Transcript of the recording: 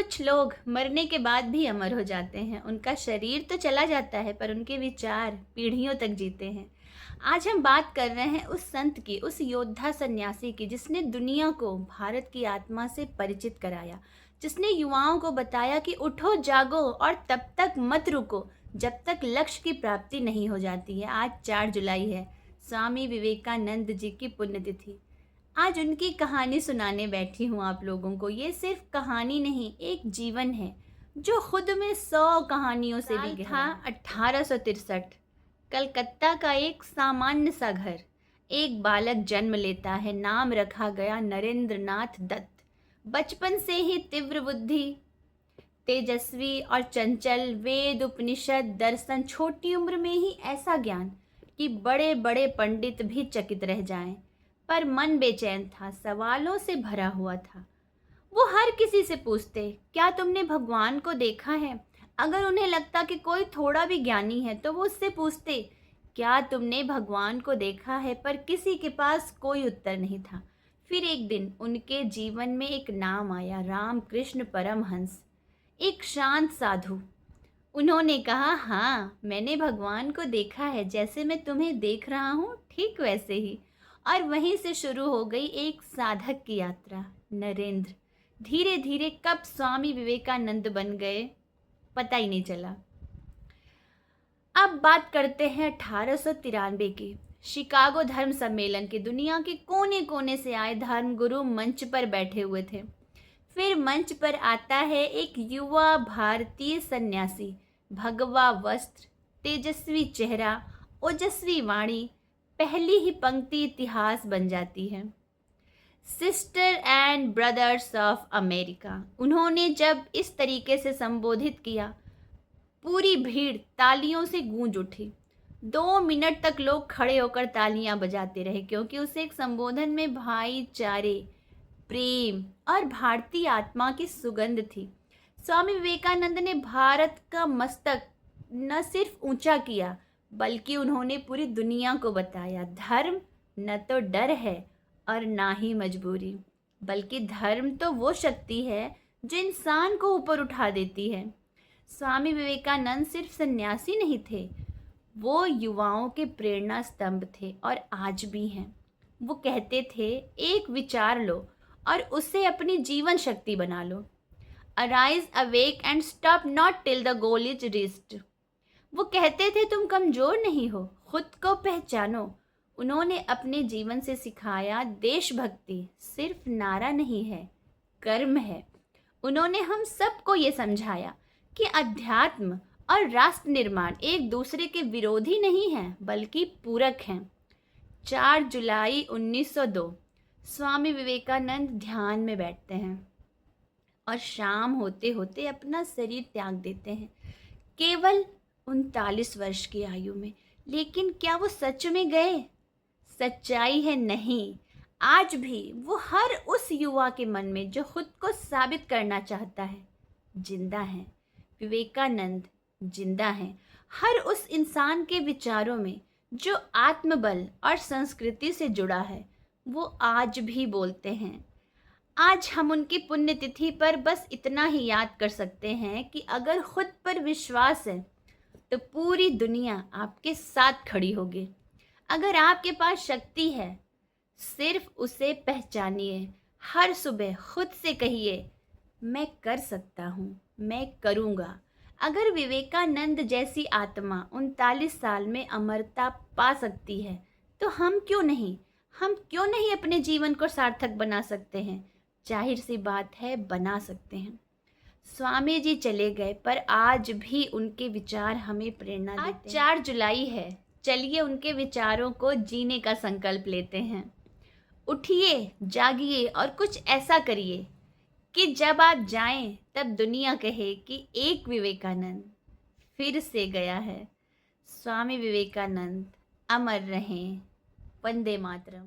कुछ लोग मरने के बाद भी अमर हो जाते हैं। उनका शरीर तो चला जाता है पर उनके विचार पीढ़ियों तक जीते हैं। आज हम बात कर रहे हैं उस संत की, उस योद्धा सन्यासी की, जिसने दुनिया को भारत की आत्मा से परिचित कराया, जिसने युवाओं को बताया कि उठो जागो और तब तक मत रुको जब तक लक्ष्य की प्राप्ति नहीं हो जाती है। आज 4 जुलाई है, स्वामी विवेकानंद जी की पुण्यतिथि। आज उनकी कहानी सुनाने बैठी हूँ आप लोगों को। ये सिर्फ कहानी नहीं, एक जीवन है जो खुद में 100 कहानियों से भी गहरा है। 1863, कलकत्ता का एक सामान्य सा घर। एक बालक जन्म लेता है, नाम रखा गया नरेंद्र नाथ दत्त। बचपन से ही तीव्र बुद्धि, तेजस्वी और चंचल, वेद उपनिषद दर्शन, छोटी उम्र में ही ऐसा ज्ञान कि बड़े बड़े पंडित भी चकित रह जाएं। पर मन बेचैन था, सवालों से भरा हुआ था। वो हर किसी से पूछते, क्या तुमने भगवान को देखा है? अगर उन्हें लगता कि कोई थोड़ा भी ज्ञानी है तो वो उससे पूछते, क्या तुमने भगवान को देखा है? पर किसी के पास कोई उत्तर नहीं था। फिर एक दिन उनके जीवन में एक नाम आया, रामकृष्ण परमहंस, एक शांत साधु। उन्होंने कहा, हाँ, मैंने भगवान को देखा है, जैसे मैं तुम्हें देख रहा हूँ ठीक वैसे ही। और वहीं से शुरू हो गई एक साधक की यात्रा। नरेंद्र धीरे धीरे कब स्वामी विवेकानंद बन गए पता ही नहीं चला। अब बात करते हैं 1893 की। शिकागो धर्म सम्मेलन के दुनिया के कोने कोने से आए धर्मगुरु मंच पर बैठे हुए थे। फिर मंच पर आता है एक युवा भारतीय सन्यासी, भगवा वस्त्र, तेजस्वी चेहरा, ओजस्वी वाणी। पहली ही पंक्ति इतिहास बन जाती है। Sister and brothers of America. उन्होंने जब इस तरीके से संबोधित किया, पूरी भीड़ तालियों से गूंज उठी। 2 मिनट तक लोग खड़े होकर तालियां बजाते रहे, क्योंकि उस एक संबोधन में भाईचारे, प्रेम और भारतीय आत्मा की सुगंध थी। स्वामी विवेकानंद ने भारत का मस्तक न सिर्फ ऊंचा किया, बल्कि उन्होंने पूरी दुनिया को बताया, धर्म न तो डर है और ना ही मजबूरी, बल्कि धर्म तो वो शक्ति है जो इंसान को ऊपर उठा देती है। स्वामी विवेकानंद सिर्फ सन्यासी नहीं थे, वो युवाओं के प्रेरणा स्तंभ थे और आज भी हैं। वो कहते थे, एक विचार लो और उसे अपनी जीवन शक्ति बना लो। Arise awake and stop not till the goal is reached. वो कहते थे, तुम कमजोर नहीं हो, खुद को पहचानो। उन्होंने अपने जीवन से सिखाया, देशभक्ति सिर्फ नारा नहीं है, कर्म है। उन्होंने हम सबको ये समझाया कि अध्यात्म और राष्ट्र निर्माण एक दूसरे के विरोधी नहीं हैं, बल्कि पूरक हैं। 4 जुलाई 1902 स्वामी विवेकानंद ध्यान में बैठते हैं और शाम होते होते अपना शरीर त्याग देते हैं, केवल 39 वर्ष की आयु में। लेकिन क्या वो सच में गए? सच्चाई है, नहीं। आज भी वो हर उस युवा के मन में जो खुद को साबित करना चाहता है, जिंदा है। विवेकानंद जिंदा है हर उस इंसान के विचारों में जो आत्मबल और संस्कृति से जुड़ा है। वो आज भी बोलते हैं। आज हम उनकी पुण्यतिथि पर बस इतना ही याद कर सकते हैं कि अगर खुद पर विश्वास है तो पूरी दुनिया आपके साथ खड़ी होगी। अगर आपके पास शक्ति है, सिर्फ उसे पहचानिए। हर सुबह खुद से कहिए, मैं कर सकता हूँ, मैं करूँगा। अगर विवेकानंद जैसी आत्मा 39 साल में अमरता पा सकती है तो हम क्यों नहीं अपने जीवन को सार्थक बना सकते हैं? जाहिर सी बात है, बना सकते हैं। स्वामी जी चले गए, पर आज भी उनके विचार हमें प्रेरणा देते हैं। आज 4 जुलाई है, चलिए उनके विचारों को जीने का संकल्प लेते हैं। उठिए, जागिए और कुछ ऐसा करिए कि जब आप जाएं तब दुनिया कहे कि एक विवेकानंद फिर से गया है। स्वामी विवेकानंद अमर रहें। वंदे मातरम।